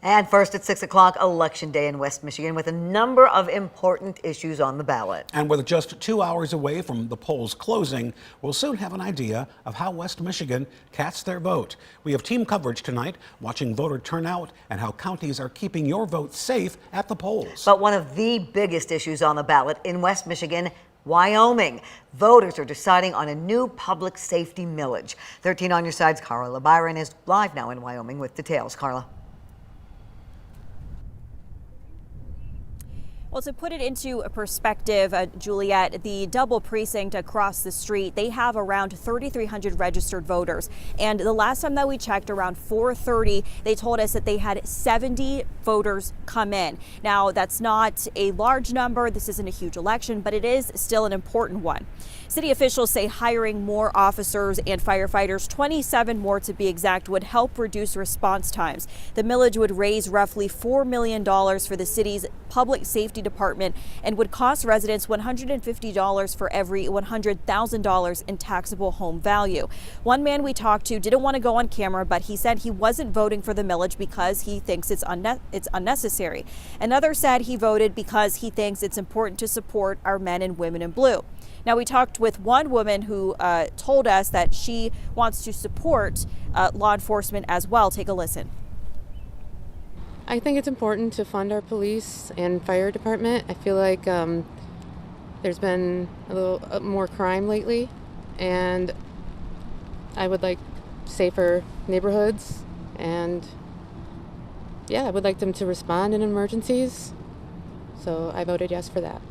And first at 6 o'clock, Election Day in West Michigan with a number of important issues on the ballot. And with just 2 hours away from the polls closing, we'll soon have an idea of how West Michigan casts their vote. We have team coverage tonight, watching voter turnout and how counties are keeping your vote safe at the polls. But one of the biggest issues on the ballot in West Michigan, Wyoming. Voters are deciding on a new public safety millage. 13 on your side's Carla Byron is live now in Wyoming with details. Carla. Well, to put it into a perspective, Juliet, the double precinct across the street, they have around 3,300 registered voters. And the last time that we checked, around 4:30, they told us that they had 70 voters come in. Now, that's not a large number. This isn't a huge election, but it is still an important one. City officials say hiring more officers and firefighters, 27 more to be exact, would help reduce response times. The millage would raise roughly $4 million for the city's public safety department and would cost residents $150 for every $100,000 in taxable home value. One man we talked to didn't want to go on camera, but he said he wasn't voting for the millage because he thinks it's unnecessary. Another said he voted because he thinks it's important to support our men and women in blue. Now, we talked with one woman who told us that she wants to support law enforcement as well. Take a listen. I think it's important to fund our police and fire department. I feel like there's been a little more crime lately, and I would like safer neighborhoods, and yeah, I would like them to respond in emergencies. So I voted yes for that.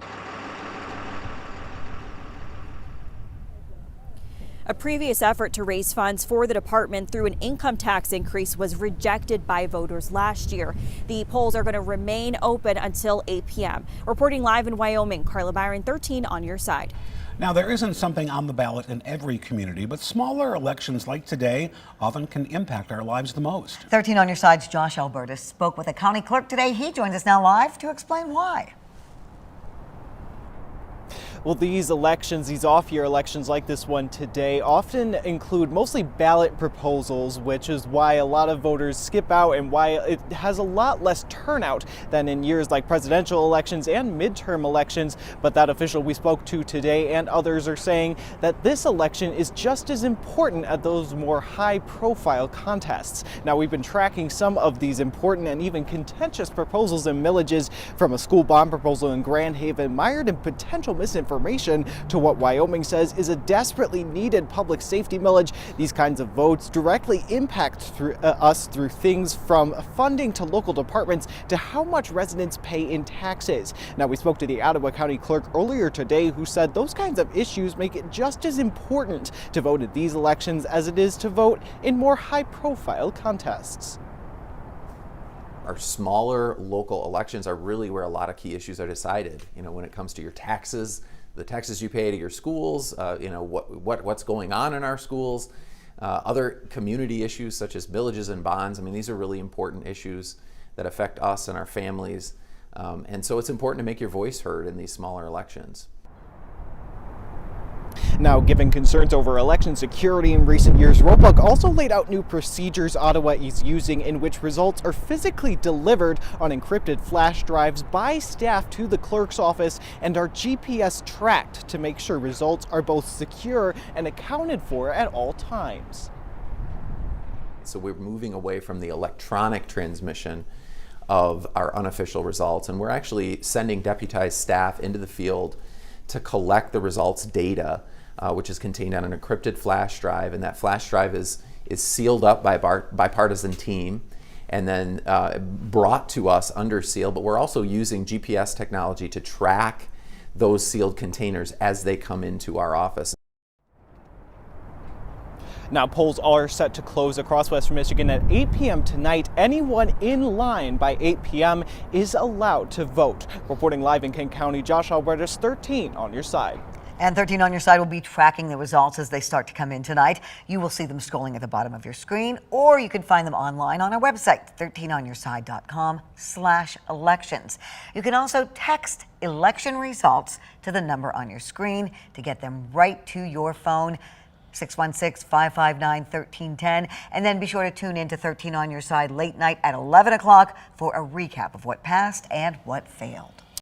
A previous effort to raise funds for the department through an income tax increase was rejected by voters last year. The polls are going to remain open until 8 p.m. Reporting live in Wyoming, Carla Byron, 13 on your side. Now, there isn't something on the ballot in every community, but smaller elections like today often can impact our lives the most. 13 on your side's Josh Albertus spoke with a county clerk today. He joins us now live to explain why. Well, these elections, these off-year elections like this one today, often include mostly ballot proposals, which is why a lot of voters skip out and why it has a lot less turnout than in years like presidential elections and midterm elections. But that official we spoke to today and others are saying that this election is just as important as those more high-profile contests. Now, we've been tracking some of these important and even contentious proposals and millages, from a school bond proposal in Grand Haven mired in potential misinformation to what Wyoming says is a desperately needed public safety millage. These kinds of votes directly impact us through things from funding to local departments to how much residents pay in taxes. Now, we spoke to the Ottawa County Clerk earlier today, who said those kinds of issues make it just as important to vote at these elections as it is to vote in more high-profile contests. Our smaller local elections are really where a lot of key issues are decided. You know, when it comes to your taxes, the taxes you pay to your schools, what's going on in our schools, other community issues such as villages and bonds. I mean, these are really important issues that affect us and our families. And so it's important to make your voice heard in these smaller elections. Now, given concerns over election security in recent years, Roebuck also laid out new procedures Ottawa is using in which results are physically delivered on encrypted flash drives by staff to the clerk's office and are GPS tracked to make sure results are both secure and accounted for at all times. So we're moving away from the electronic transmission of our unofficial results, and we're actually sending deputized staff into the field to collect the results data, which is contained on an encrypted flash drive, and that flash drive is sealed up by a bipartisan team and then brought to us under seal. But we're also using GPS technology to track those sealed containers as they come into our office. Now, polls are set to close across West Michigan at 8 p.m. tonight. Anyone in line by 8 p.m. is allowed to vote. Reporting live in Kent County, Josh Albertus, 13 on your side. And 13 on your side will be tracking the results as they start to come in tonight. You will see them scrolling at the bottom of your screen, or you can find them online on our website, 13onyourside.com/elections. You can also text election results to the number on your screen to get them right to your phone. 616-559-1310. And then be sure to tune in to 13 on Your Side late night at 11 o'clock for a recap of what passed and what failed.